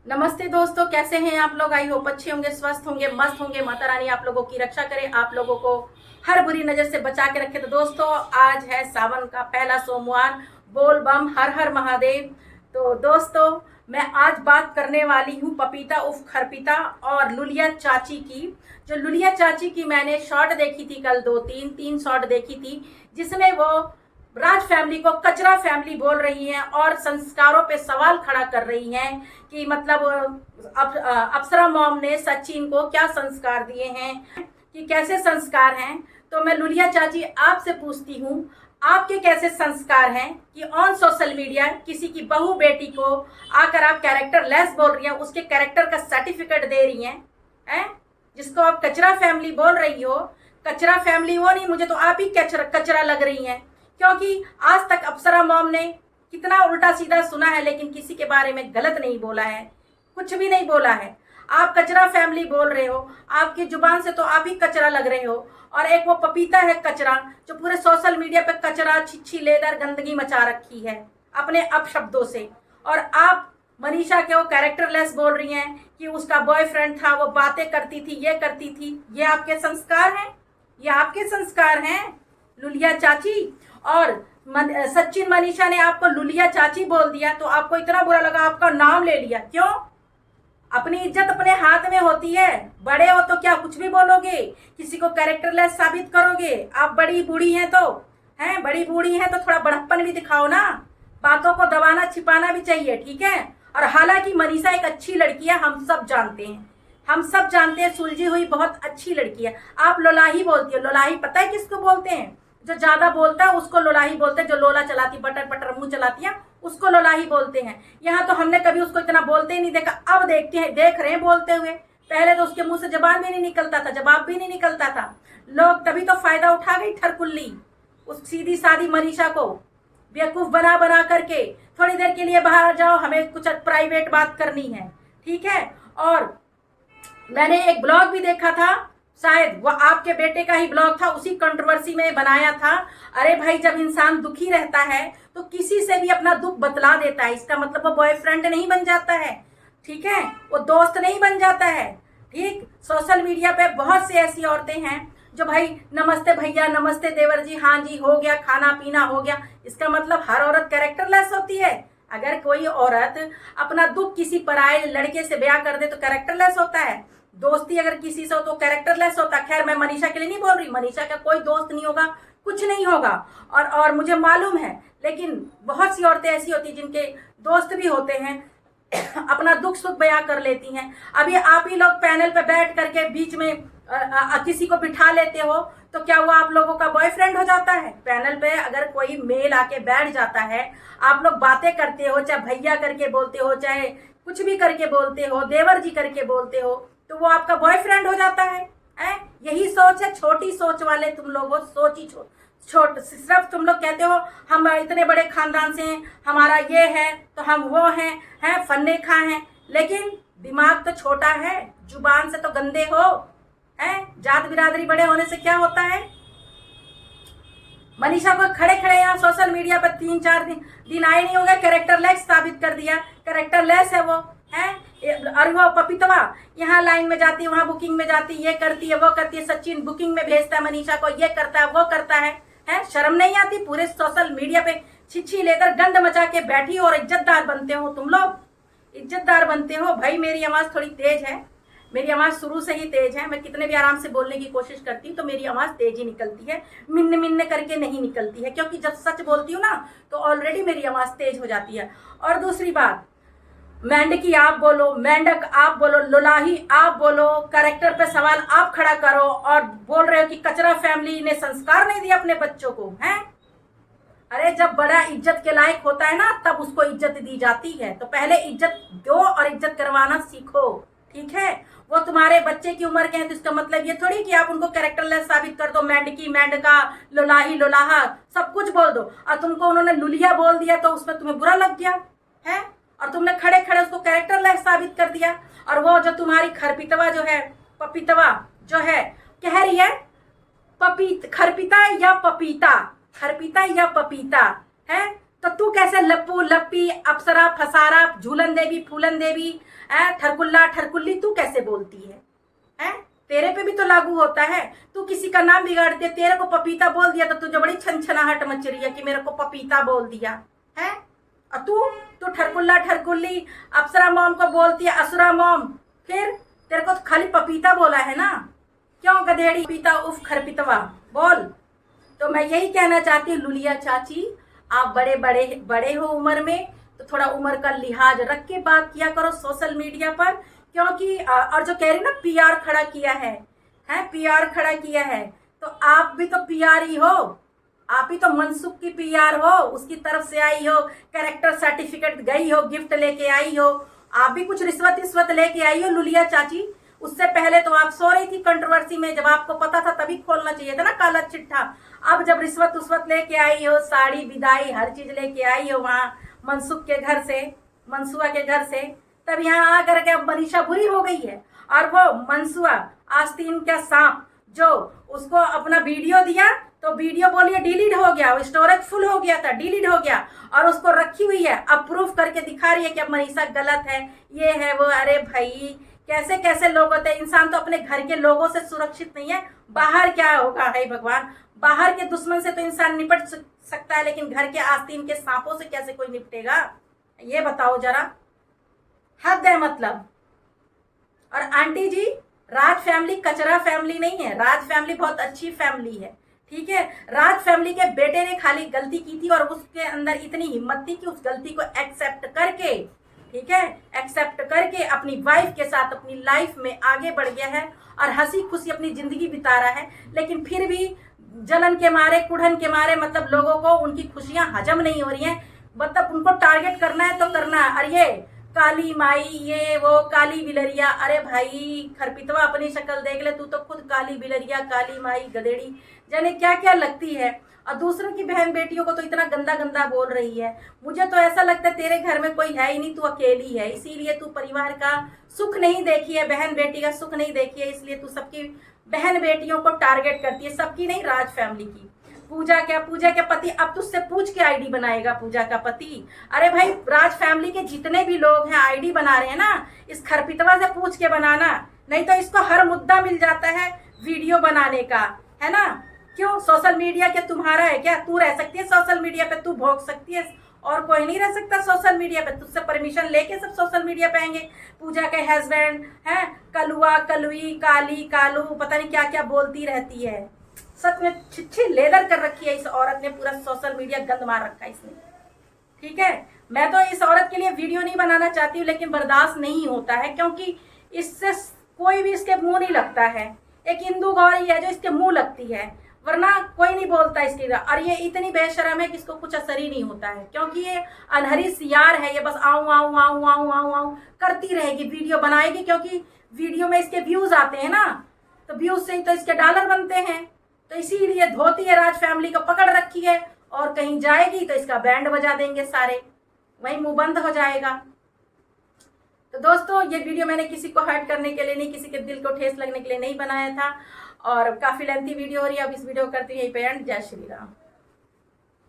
नमस्ते दोस्तों, कैसे हैं आप लोग। आई होप अच्छे होंगे, स्वस्थ होंगे, मस्त होंगे। माता रानी आप लोगों की रक्षा करे, आप लोगों को हर बुरी नजर से बचा के रखे। तो दोस्तों, आज है सावन का पहला सोमवार। बोल बम हर हर महादेव। तो दोस्तों, मैं आज बात करने वाली हूँ पपीता उफ खरपीता और लुलिया चाची की। जो लुलिया चाची की मैंने शॉर्ट देखी थी कल, दो तीन तीन शॉर्ट देखी थी, जिसमें वो राज फैमिली को कचरा फैमिली बोल रही हैं और संस्कारों पे सवाल खड़ा कर रही हैं कि मतलब अप्सरा मॉम ने सचिन को क्या संस्कार दिए हैं, कि कैसे संस्कार हैं। तो मैं लुलिया चाची आपसे पूछती हूँ, आपके कैसे संस्कार हैं कि ऑन सोशल मीडिया किसी की बहू बेटी को आकर आप कैरेक्टर लेस बोल रही हैं, उसके कैरेक्टर का सर्टिफिकेट दे रही हैं, जिसको आप कचरा फैमिली बोल रही हो। कचरा फैमिली वो नहीं, मुझे तो आप ही कचरा कचरा लग रही हैं, क्योंकि आज तक अप्सरा मॉम ने कितना उल्टा सीधा सुना है, लेकिन किसी के बारे में गलत नहीं बोला है, कुछ भी नहीं बोला है। आप कचरा फैमिली बोल रहे हो, आपकी जुबान से तो आप ही कचरा लग रहे हो। और एक वो पपीता है कचरा, जो पूरे सोशल मीडिया पे कचरा छिछी लेदर गंदगी मचा रखी है अपने अपशब्दों से। और आप मनीषा के वो कैरेक्टर लेस बोल रही हैं कि उसका बॉयफ्रेंड था, वो बातें करती थी, ये करती थी। ये आपके संस्कार हैं, ये आपके संस्कार हैं लुलिया चाची। और सचिन मनीषा ने आपको लुलिया चाची बोल दिया तो आपको इतना बुरा लगा, आपका नाम ले लिया। क्यों? अपनी इज्जत अपने हाथ में होती है। बड़े हो तो क्या कुछ भी बोलोगे, किसी को कैरेक्टरलेस साबित करोगे। आप बड़ी बूढ़ी हैं तो हैं, बड़ी बूढ़ी हैं तो थोड़ा बड़प्पन भी दिखाओ ना। बातों को दबाना छिपाना भी चाहिए, ठीक है। और हालांकि मनीषा एक अच्छी लड़की है, हम सब जानते हैं, हम सब जानते हैं, सुलझी हुई बहुत अच्छी लड़की है। आप लोलाही बोलती हो। लोलाही पता है किसको बोलते हैं? जो ज्यादा बोलता है उसको लोलाही बोलते हैं। जो लोला चलाती, बटर बटर मुंह चलाती है, उसको लोलाही बोलते हैं। यहाँ तो हमने कभी उसको इतना बोलते ही नहीं देखा, अब देखते हैं, देख रहे हैं बोलते हुए। पहले तो उसके मुंह से जबान भी नहीं निकलता था, जवाब भी नहीं निकलता था। लोग तभी तो फायदा उठा गई ठरकुल्ली उस सीधी सादी मनीषा को बेवकूफ बना बना करके। थोड़ी देर के लिए बाहर जाओ, हमें कुछ प्राइवेट बात करनी है, ठीक है। और मैंने एक ब्लॉग भी देखा था, शायद वो आपके बेटे का ही ब्लॉग था, उसी कंट्रोवर्सी में बनाया था। अरे भाई, जब इंसान दुखी रहता है तो किसी से भी अपना दुख बतला देता है। इसका मतलब वो बॉयफ्रेंड नहीं बन जाता है, ठीक है, वो दोस्त नहीं बन जाता है, ठीक। सोशल मीडिया पे बहुत सी ऐसी औरतें हैं जो भाई नमस्ते भैया, नमस्ते देवर जी, हाँ जी हो गया, खाना पीना हो गया। इसका मतलब हर औरत कैरेक्टरलेस होती है? अगर कोई औरत अपना दुख किसी पराये लड़के से बयां कर दे तो कैरेक्टरलेस होता है। दोस्ती अगर किसी से हो तो कैरेक्टरलेस होता। खैर, मैं मनीषा के लिए नहीं बोल रही, मनीषा का कोई दोस्त नहीं होगा, कुछ नहीं होगा। और मुझे मालूम है, लेकिन बहुत सी औरतें ऐसी होती जिनके दोस्त भी होते हैं, अपना दुख सुख बयां कर लेती हैं। अभी आप ही लोग पैनल पे बैठ करके बीच में किसी को बिठा लेते हो तो क्या हुआ, आप लोगों का बॉयफ्रेंड हो जाता है? पैनल पे अगर कोई मेल आके बैठ जाता है, आप लोग बातें करते हो, चाहे भैया करके बोलते हो, चाहे कुछ भी करके बोलते हो, देवर जी करके बोलते हो, तो वो आपका बॉयफ्रेंड हो जाता है। यही सोच है, छोटी सोच वाले तुम लोग हो। सोच ही छोट सिर्फ तुम लोग कहते हो हम इतने बड़े खानदान से हैं, हमारा ये है तो हम वो हैं फन्ने खा हैं, लेकिन दिमाग तो छोटा है, जुबान से तो गंदे हो। जात बिरादरी बड़े होने से क्या होता है? मनीषा को खड़े खड़े यहाँ सोशल मीडिया पर 3-4 दिन आए नहीं होंगे, कैरेक्टर लेस साबित कर दिया। कैरेक्टर लेस है वो, है। और वो पपीतवा यहाँ लाइन में जाती है, वहां बुकिंग में जाती है, ये करती है, वो करती है। सचिन बुकिंग में भेजता है मनीषा को, ये करता है, वो करता है। शर्म नहीं आती? पूरे सोशल मीडिया पे छिछी लेकर गंद मचा के बैठी हो और इज्जतदार बनते हो तुम लोग, इज्जतदार बनते हो। भाई, मेरी आवाज थोड़ी तेज है, मेरी आवाज शुरू से ही तेज है। मैं कितने भी आराम से बोलने की कोशिश करती हूँ तो मेरी आवाज तेज ही निकलती है, मिन्न मिन्न करके नहीं निकलती है, क्योंकि जब सच बोलती हूँ ना तो ऑलरेडी मेरी आवाज तेज हो जाती है। और दूसरी बात, मेंढकी आप बोलो, मेंढक आप बोलो, लोलाही आप बोलो, कैरेक्टर पे सवाल आप खड़ा करो और बोल रहे हो कि कचरा फैमिली ने संस्कार नहीं दिया अपने बच्चों को, हैं? अरे, जब बड़ा इज्जत के लायक होता है ना, तब उसको इज्जत दी जाती है। तो पहले इज्जत दो और इज्जत करवाना सीखो, ठीक है। वो तुम्हारे बच्चे की उम्र के हैं तो इसका मतलब ये थोड़ी कि आप उनको कैरेक्टरलेस साबित कर दो। मेंढकी, मेंढका, लोलाही, लोलाहा सब कुछ बोल दो। और तुमको उन्होंने लुलिया बोल दिया तो उसमें तुम्हें बुरा लग गया है, और तुमने खड़े खड़े उसको कैरेक्टरलेस साबित कर दिया। और वो जो तुम्हारी खरपीतवा जो है, पपीतवा जो है, कह रही है खरपीता या पपीता, खरपीता या पपीता है, तो तू कैसे लप्पू लप्पी अप्सरा फसारा झूलन देवी फूलन देवी ठरकुल्ला ठरकुल्ली तू कैसे बोलती है? तेरे पे भी तो लागू होता है। तू किसी का नाम बिगाड़ती है, तेरे को पपीता बोल दिया तो तुझे बड़ी छनछनाहट मच रही है कि मेरे को पपीता बोल दिया है। और तू ठरकुल्ला ठरकुल्ली अप्सरा मॉम को बोलती है असुरा मॉम, फिर तेरे को तो खाली पपीता बोला है ना। क्यों गधेड़ी पीता उफ खरपितवा बोल। तो मैं यही कहना चाहती हूँ लुलिया चाची, आप बड़े हो उम्र में, तो थोड़ा उम्र का लिहाज रख के बात किया करो सोशल मीडिया पर। क्योंकि और जो कह रही ना पीआर खड़ा किया है पीआर खड़ा किया है, तो आप भी तो पीआर ही हो। आप ही तो मनसुख की पीआर हो, उसकी तरफ से आई हो, कैरेक्टर सर्टिफिकेट गई हो, गिफ्ट लेके आई हो। आप भी कुछ रिश्वत लेके आई हो लुलिया चाची। उससे पहले तो आप सो रही थी कंट्रोवर्सी में, जब आपको पता था तभी खोलना चाहिए था ना काला चिट्ठा। अब जब रिश्वत लेके आई हो, साड़ी विदाई हर चीज लेके आई हो वहां मनसुख के घर से, मनसुआ के घर से, तब यहाँ आकर के अब मनीषा बुरी हो गई है। और वो मनसुआ आस्तीन का सांप जो उसको अपना वीडियो दिया, तो वीडियो बोलिए डिलीट हो गया, स्टोरेज फुल हो गया था, डिलीट हो गया, और उसको रखी हुई है। अब प्रूफ करके दिखा रही है कि अब मनीषा गलत है, ये है वो। अरे भाई कैसे कैसे लोग होते हैं। इंसान तो अपने घर के लोगों से सुरक्षित नहीं है, बाहर क्या होगा है भगवान। बाहर के दुश्मन से तो इंसान निपट सकता है, लेकिन घर के आस्तीन के सांपों से कैसे कोई निपटेगा, ये बताओ जरा। हद है मतलब। और आंटी जी, राज फैमिली कचरा फैमिली नहीं है, राज फैमिली बहुत अच्छी फैमिली है, ठीक है। राज फैमिली के बेटे ने खाली गलती की थी और उसके अंदर इतनी हिम्मत थी कि उस गलती को एक्सेप्ट करके, ठीक है, एक्सेप्ट करके अपनी वाइफ के साथ अपनी लाइफ में आगे बढ़ गया है और हंसी खुशी अपनी जिंदगी बिता रहा है। लेकिन फिर भी जलन के मारे, कुढ़न के मारे, मतलब लोगों को उनकी खुशियां हजम नहीं हो रही हैं, मतलब उनको टारगेट करना है तो करना है। और ये काली माई, ये वो काली बिलरिया, अरे भाई खरपितवा अपनी शक्ल देख ले, तू तो खुद काली बिलरिया, काली माई, गधेड़ी, जाने क्या क्या लगती है। और दूसरों की बहन बेटियों को तो इतना गंदा गंदा बोल रही है। मुझे तो ऐसा लगता है तेरे घर में कोई है ही नहीं, तू अकेली है, इसीलिए तू परिवार का सुख नहीं देखी है, बहन बेटी का सुख नहीं देखी है, इसलिए तू सबकी बहन बेटियों को टारगेट करती है, सबकी नहीं, राज फैमिली की। पूजा के पति अब तुझसे पूछ के आईडी बनाएगा, पूजा का पति। अरे भाई राज फैमिली के जितने भी लोग हैं आईडी बना रहे हैं ना, इस खरपितवा से पूछ के बनाना, नहीं तो इसको हर मुद्दा मिल जाता है वीडियो बनाने का, है ना। क्यों सोशल मीडिया क्या तुम्हारा है क्या? तू रह सकती है सोशल मीडिया पे, तू भोग सकती है, और कोई नहीं रह सकता सोशल मीडिया पे। तुझसे परमिशन लेके सब सोशल मीडिया पे आएंगे। पूजा के हस्बैंड है कलुआ, कलुई, काली, कालू, पता नहीं क्या क्या बोलती रहती है। सच में छिछी लेदर कर रखी है इस औरत ने, पूरा सोशल मीडिया गंद मार रखा है इसने, ठीक है। मैं तो इस औरत के लिए वीडियो नहीं बनाना चाहती हूँ, लेकिन बर्दाश्त नहीं होता है, क्योंकि इससे कोई भी इसके मुंह नहीं लगता है। एक हिंदू गौरी है जो इसके मुंह लगती है, वरना कोई नहीं बोलता इसकी। और ये इतनी बेशरम है कि इसको कुछ असर ही नहीं होता है, क्योंकि ये अनहरी सियार है, ये बस आऊं आऊं आऊं आऊं आऊं आऊं करती रहेगी, वीडियो बनाएगी, क्योंकि वीडियो में इसके व्यूज आते हैं ना, तो व्यूज से ही तो इसके डॉलर बनते हैं। तो इसीलिए धोती है राज फैमिली को पकड़ रखी है, और कहीं जाएगी तो इसका बैंड बजा देंगे सारे, वहीं मुंह बंद हो जाएगा। तो दोस्तों ये वीडियो मैंने किसी को हर्ट करने के लिए नहीं, किसी के दिल को ठेस लगने के लिए नहीं बनाया था, और काफी लेंथी वीडियो हो रही है। अब इस वीडियो को करती है यहीं पे एंड। जय श्री राम।